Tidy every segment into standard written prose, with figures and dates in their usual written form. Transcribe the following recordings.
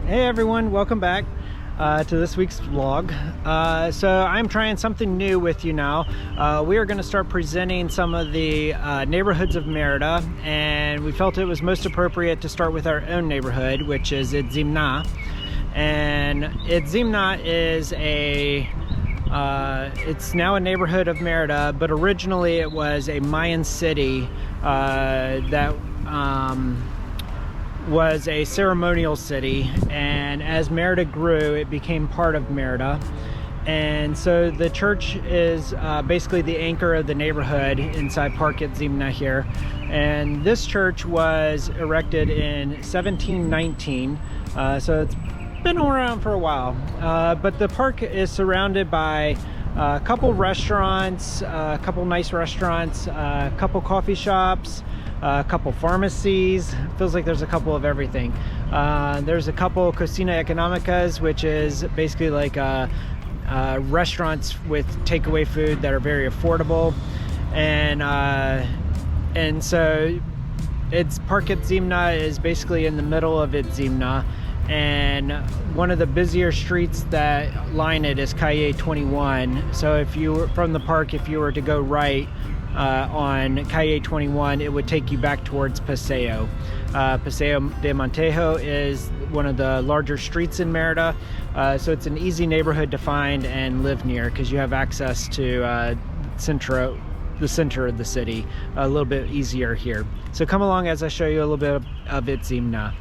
Hey everyone, welcome back to this week's vlog. So I'm trying something new with you now. We are going to start presenting some of the neighborhoods of Merida, and we felt it was most appropriate to start with our own neighborhood, which is Itzimná. And Itzimná is it's now a neighborhood of Merida, but originally it was a Mayan city that was a ceremonial city, and as Merida grew, it became part of Merida. And so the church is basically the anchor of the neighborhood inside Park Itzimná here. And this church was erected in 1719, so it's been around for a while. But the park is surrounded by a couple restaurants, a couple nice restaurants, a couple coffee shops, a couple pharmacies. Feels like there's a couple of everything. There's a couple cocina económicas, which is basically like restaurants with takeaway food that are very affordable. And so it's Park Itzimná is basically in the middle of Itzimná, and one of the busier streets that line it is Calle 21. So if you were from the park, if you were to go right on Calle 21, it would take you back towards Paseo. Paseo de Montejo is one of the larger streets in Merida, so it's an easy neighborhood to find and live near because you have access to Centro, the center of the city, a little bit easier here. So come along as I show you a little bit of Itzimná.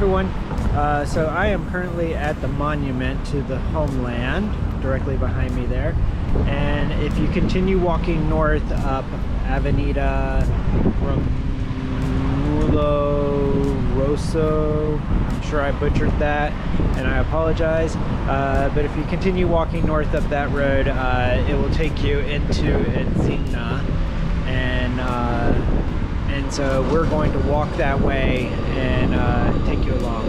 everyone. So I am currently at the monument to the homeland, directly behind me there. And if you continue walking north up Avenida Romulo Rosso, I'm sure I butchered that and I apologize, but if you continue walking north up that road, it will take you into Itzimná, and so we're going to walk that way and take you along.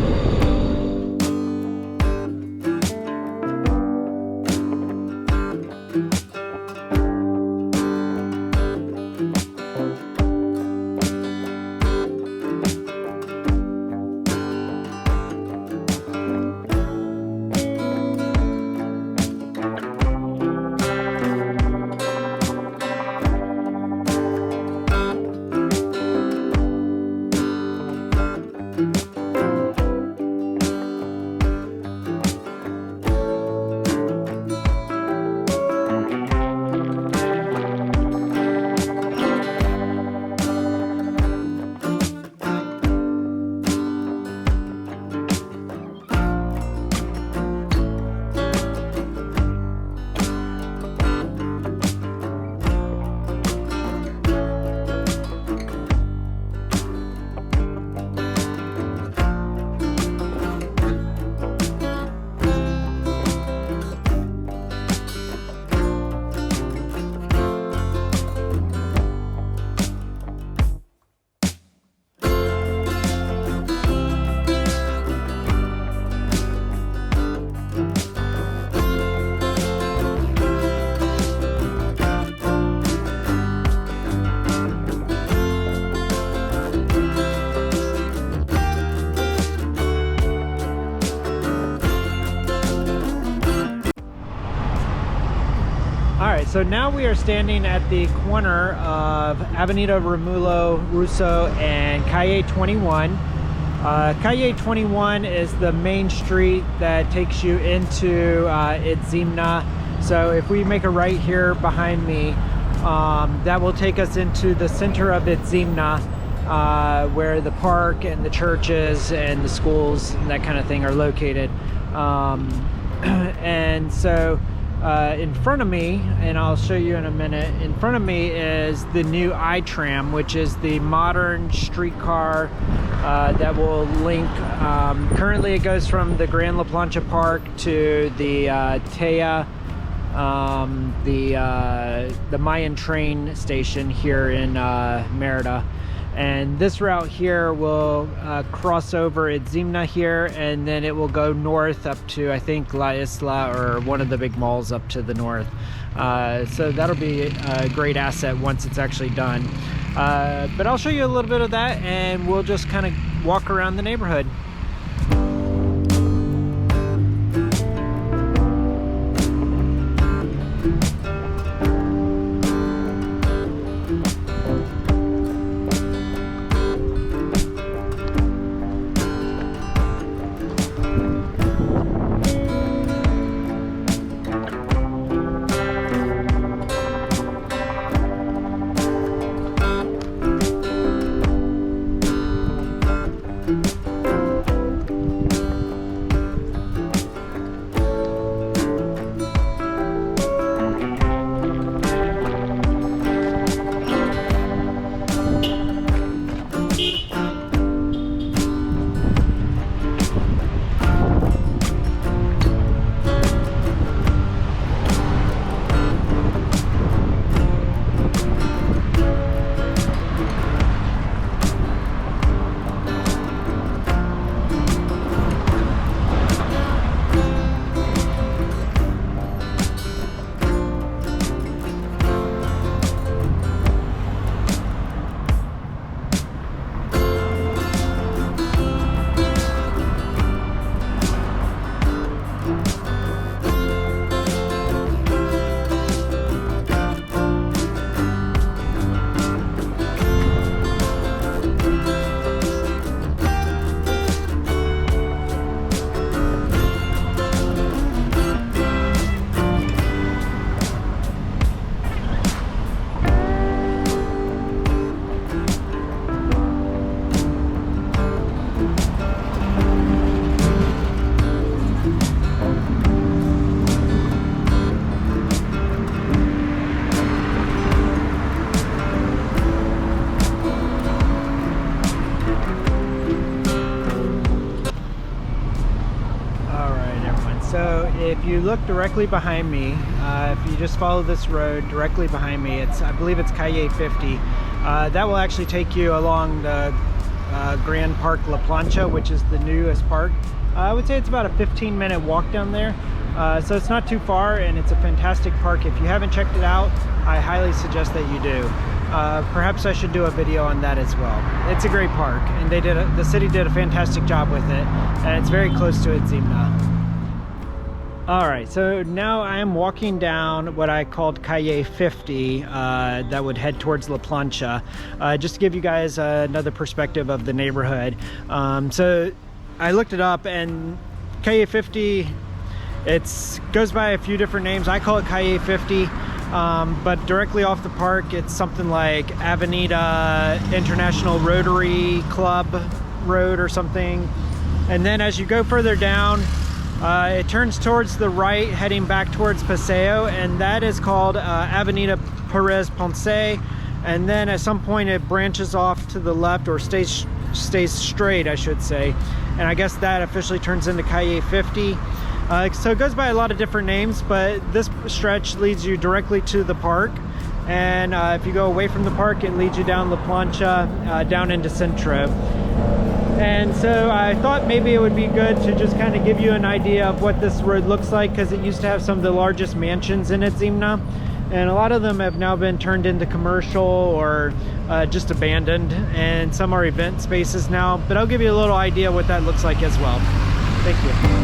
Alright, so now we are standing at the corner of Avenida Romulo Rosso and Calle 21. Calle 21 is the main street that takes you into Itzimná. So if we make a right here behind me, that will take us into the center of Itzimná, where the park and the churches and the schools and that kind of thing are located. And so in front of me, and I'll show you in a minute, in front of me is the new I-tram, which is the modern streetcar that will link, currently it goes from the Grand La Plancha Park to the Teja, the Mayan train station here in Merida. And this route here will cross over Itzimná here, and then it will go north up to, I think, La Isla, or one of the big malls up to the north. So that'll be a great asset once it's actually done. But I'll show you a little bit of that, and we'll just kind of walk around the neighborhood. if you look directly behind me, if you just follow this road directly behind me, I believe it's Calle 50. That will actually take you along the Grand Park La Plancha, which is the newest park. I would say it's about a 15-minute walk down there. So it's not too far, and it's a fantastic park. If you haven't checked it out, I highly suggest that you do. Perhaps I should do a video on that as well. It's a great park, and the city did a fantastic job with it, and it's very close to Itzimná. All right, so now I am walking down what I called Calle 50 that would head towards La Plancha, just to give you guys another perspective of the neighborhood. So I looked it up, and Calle 50, it goes by a few different names. I call it Calle 50, but directly off the park, it's something like Avenida International Rotary Club Road or something. And then as you go further down, it turns towards the right, heading back towards Paseo, and that is called Avenida Perez Ponce. And then at some point it branches off to the left, or stays straight, I should say. And I guess that officially turns into Calle 50. So it goes by a lot of different names, but this stretch leads you directly to the park. And if you go away from the park, it leads you down La Plancha, down into Centro. And so I thought maybe it would be good to just kind of give you an idea of what this road looks like, because it used to have some of the largest mansions in Itzimná, and a lot of them have now been turned into commercial or just abandoned, and some are event spaces now. But I'll give you a little idea what that looks like as well. Thank you.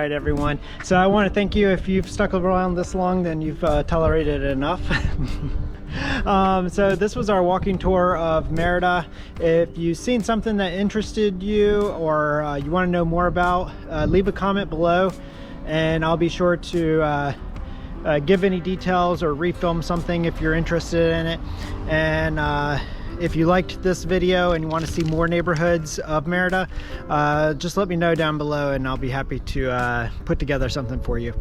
right, everyone. So I want to thank you. If you've stuck around this long, then you've tolerated it enough. So this was our walking tour of Merida. If you've seen something that interested you or you want to know more about, leave a comment below and I'll be sure to give any details or refilm something if you're interested in it. And if you liked this video and you want to see more neighborhoods of Merida, just let me know down below and I'll be happy to put together something for you.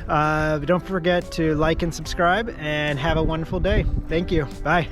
Don't forget to like and subscribe, and have a wonderful day. Thank you. Bye.